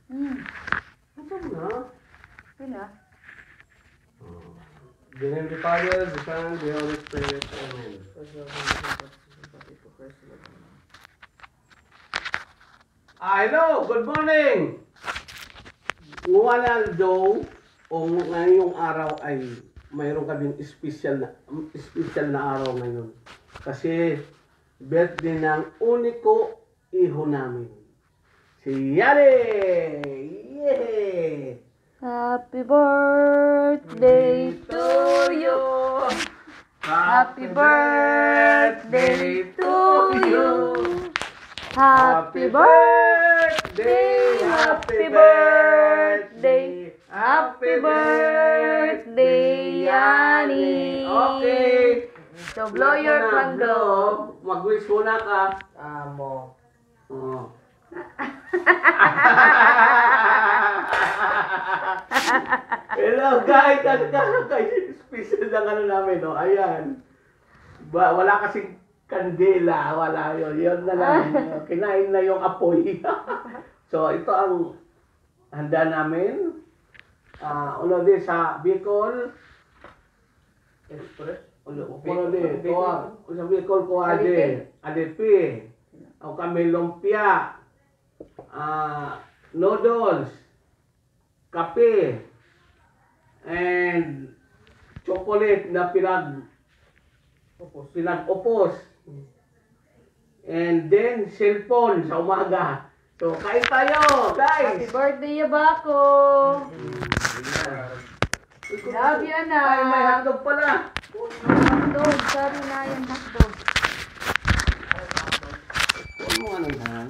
Masarap na. Yun ah. The name of the Father, the Son, the Holy Spirit. Amen. Hello! Good morning! Ronaldo, o ngayong araw ay mayroon kaming special na araw ngayon. Kasi birthday ng uniko iho namin. Si Yare! Yay! Happy birthday to you. Happy birthday to you. Happy birthday, happy birthday, happy birthday, Yani. Okay. So blow your candle. Mag-wish muna ka. Amo. Oh. Hello guys, special na ano namin, no? Ayan. Wala kasing kandila, wala yun. Yun na lang. Kinain na yung apoy. So, ito ang handa namin. Uno din sa Bicol. Uno din. Sa Bicol ko ade. Adepi. O kami lumpia. Noodles. Kape. And chocolate na pinag-upos. And then, cellphone sa umaga. So, kain tayo, guys! Happy birthday, Yabako! Love you, anak! Ay, may hotdog pala! Hotdog, sorry na yung hotdog. Huwag mo ano yan.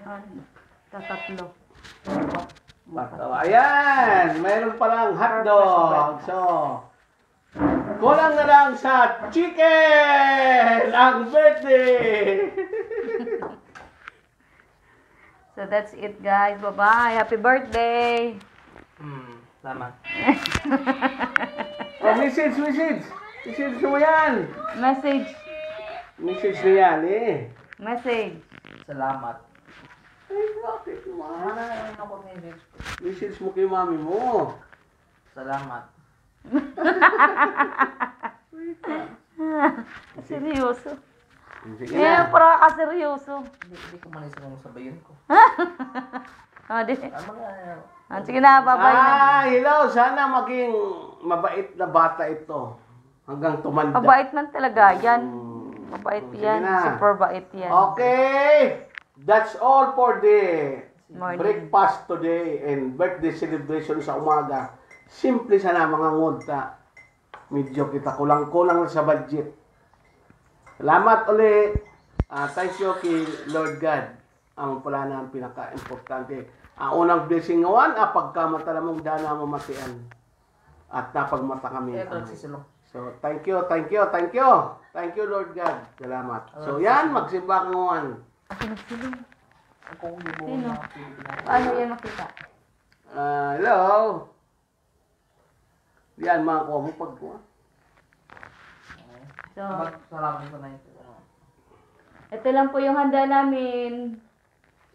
Yan, tatatlo. Ayan! Mayroon palang hotdog. So, kulang na lang sa chicken ang birthday! So that's it, guys. Bye-bye. Happy birthday! Salamat. Oh, message! Message mo yan! Message. Message na yan eh. Message. Salamat. Ay, bakit naman? Ano ko message ko? Message mo kay mami mo. Salamat. Seryoso. Sige Eh, na. para ka seryoso. Hindi ko manisip kung sabayin ko. Ah, di. Ano nga? Ah, sige na, bye-bye na. Hello. Sana maging mabait na bata ito. Hanggang tumanda. Mabait man talaga yan. Hmm. Mabait Sige yan. na. Super bait yan. Okay. That's all for the Morning. breakfast today and birthday celebration sa umaga. Simple sana mga ngunta. Medyo kita kulang-kulang sa budget. Salamat uli. Thank you kay Lord God. Ang pala na ang pinaka-importante. Ang unang blessing ngawan, pagkamata mong dana mo matian. At napagmata kami. So, thank you. Thank you, Lord God. Salamat. So, yan, magsimba ka ngawan. Ako nagsilong. Ako kung libo Sino? na Pilipinas. Paano yan makita? Hello. Yan, mga kuha mo pagkuha. So, Salamat sa na ito. ito lang po yung handa namin.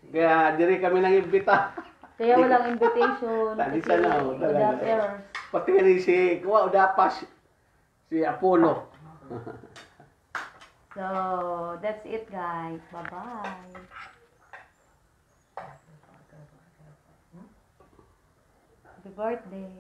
Kaya, diri kami nang imbita. Kaya walang invitation. Tali Kasi sana, talaga. without errors. Pati nga ni si, kuha, udapas, si Apollo. So, that's it, guys. Bye-bye. Happy birthday.